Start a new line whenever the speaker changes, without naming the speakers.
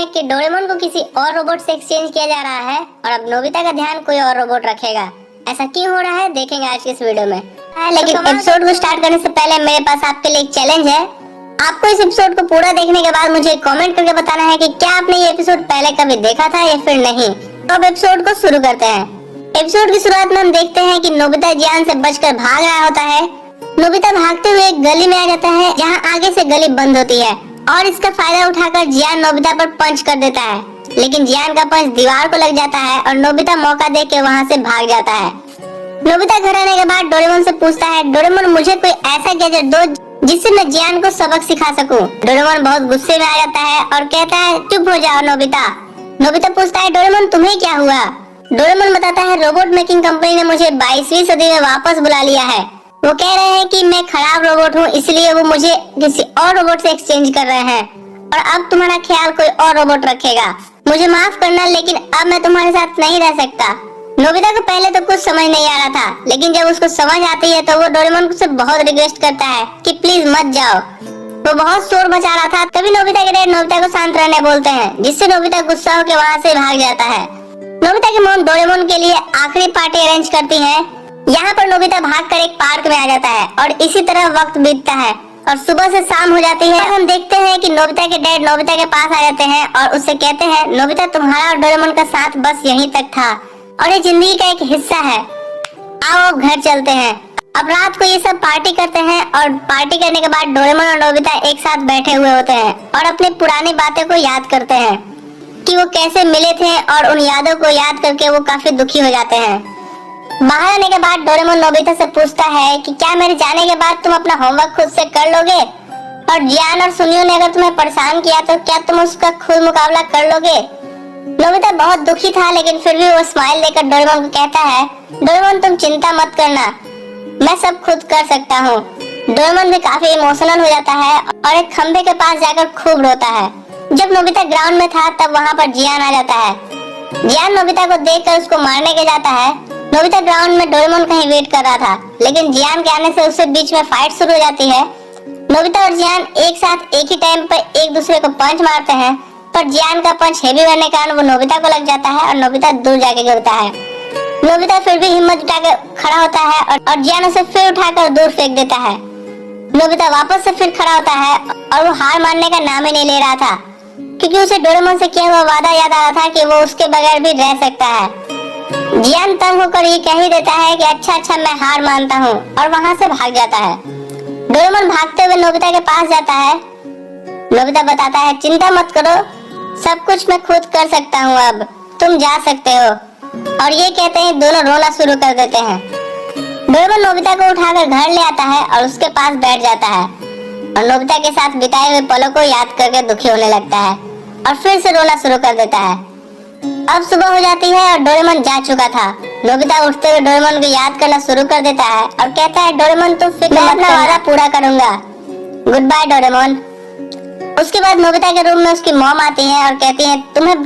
कि डोरेमोन को किसी और रोबोट से एक्सचेंज किया जा रहा है और अब नोबिता का ध्यान कोई और रोबोट रखेगा। ऐसा क्यों हो रहा है देखेंगे आज के इस वीडियो में। लेकिन एपिसोड को स्टार्ट करने से पहले मेरे पास आपके लिए एक चैलेंज है। आपको इस एपिसोड को पूरा देखने के बाद मुझे कमेंट करके बताना है कि क्या आपने ये एपिसोड पहले कभी देखा था या फिर नहीं। तो अब एपिसोड को शुरू करते हैं। एपिसोड की शुरुआत में हम देखते हैं कि नोबिता जियान से बचकर भाग रहा होता है। नोबिता भागते हुए एक गली में आ जाता है जहाँ आगे से गली बंद होती है और इसका फायदा उठाकर जियान नोबिता पर पंच कर देता है, लेकिन जियान का पंच दीवार को लग जाता है और नोबिता मौका देख के वहाँ से भाग जाता है। नोबिता घर आने के बाद डोरेमोन से पूछता है, डोरेमोन मुझे कोई ऐसा गैजेट दो जिससे मैं जियान को सबक सिखा सकूं। डोरेमोन बहुत गुस्से में आ जाता है और कहता है, चुप हो जाओ नोबिता। नोबिता पूछता है, डोरेमोन तुम्हें क्या हुआ? डोरेमोन बताता है, रोबोट मेकिंग कंपनी ने मुझे 22वीं सदी में वापस बुला लिया है। वो कह रहे हैं कि मैं खराब रोबोट हूँ, इसलिए वो मुझे किसी और रोबोट से एक्सचेंज कर रहे हैं और अब तुम्हारा ख्याल कोई और रोबोट रखेगा। मुझे माफ करना, लेकिन अब मैं तुम्हारे साथ नहीं रह सकता। नोबिता को पहले तो कुछ समझ नहीं आ रहा था, लेकिन जब उसको समझ आती है तो वो डोरेमोन से बहुत रिक्वेस्ट करता है कि प्लीज मत जाओ। वो बहुत शोर मचा रहा था, तभी नोबिता के डैड नोबिता को शांत रहने बोलते हैं, जिससे नोबिता गुस्सा होकर वहाँ से भाग जाता है। नोबिता की मॉम डोरेमोन के लिए आखिरी पार्टी अरेंज करती है। यहाँ पर नोबिता भागकर एक पार्क में आ जाता है और इसी तरह वक्त बीतता है और सुबह से शाम हो जाती है। हम देखते हैं कि नोबिता के डैड नोबिता के पास आ जाते हैं और उससे कहते हैं, नोबिता तुम्हारा और डोरेमोन का साथ बस यहीं तक था और ये जिंदगी का एक हिस्सा है। आओ अब घर चलते हैं। अब रात को ये सब पार्टी करते हैं और पार्टी करने के बाद डोरेमोन और नोबिता एक साथ बैठे हुए होते हैं और अपनी पुरानी बातें को याद करते हैं कि वो कैसे मिले थे और उन यादों को याद करके वो काफी दुखी हो जाते हैं। बाहर आने के बाद डोरेमोन नोबिता से पूछता है कि क्या मेरे जाने के बाद तुम अपना होमवर्क खुद से कर लोगे, और जियान और सुनियो ने अगर तुम्हें परेशान किया तो क्या तुम उसका खुद मुकाबला कर लोगे। नोबिता बहुत दुखी था, लेकिन फिर भी वो स्माइल देकर डोरेमोन को कहता है, डोरेमोन तुम चिंता मत करना, मैं सब खुद कर सकता हूँ। डोरेमोन भी काफी इमोशनल हो जाता है और एक खंबे के पास जाकर खूब रोता है। जब नोबिता ग्राउंड में था तब वहाँ पर जियान आ जाता है। जियान नोबिता को देखकर उसको मारने के जाता है। नोबिता ग्राउंड में डोरेमोन कहीं वेट कर रहा था, लेकिन जियान के आने से उससे बीच में फाइट शुरू हो जाती है। नोबिता और जियान एक साथ एक ही टाइम पर एक दूसरे को पंच मारते हैं, पर जियान का पंच हेवी होने के कारण वो नोबिता को लग जाता है और नोबिता दूर जाके गिरता है। नोबिता फिर भी हिम्मत जुटाकर खड़ा होता है और जियान उसे फिर उठाकर दूर फेंक देता है। नोबिता वापस से फिर खड़ा होता है और वो हार मानने का नाम ही नहीं ले रहा था, क्योंकि उसे डोरेमोन से किया हुआ वादा याद आ रहा था कि वो उसके बगैर भी रह सकता है। जियान तंग होकर ये कह ही देता है कि अच्छा मैं हार मानता हूँ और वहाँ से भाग जाता है। डोरेमोन भागते हुए नोबिता के पास जाता है। नोबिता बताता है, चिंता मत करो, सब कुछ मैं खुद कर सकता हूँ, अब तुम जा सकते हो। और ये कहते हैं दोनों रोना शुरू कर देते हैं। डोरेमोन नोबिता को उठाकर घर ले आता है और उसके पास बैठ जाता है और नोबिता के साथ बिताए हुए पलों को याद करके दुखी होने लगता है और फिर से रोना शुरू कर देता है। अब सुबह हो जाती है और डोरेमोन जा चुका था। नोबिता उठते हुए डोरेमोन को याद करना शुरू कर देता है और कहता है, डोरेमोन तुम फिक्र मत करना, वादा पूरा करूंगा, गुड बाय डोरेमोन। उसके बाद नोबिता के रूम में उसकी मॉम आती है और कहती है, तुम्हें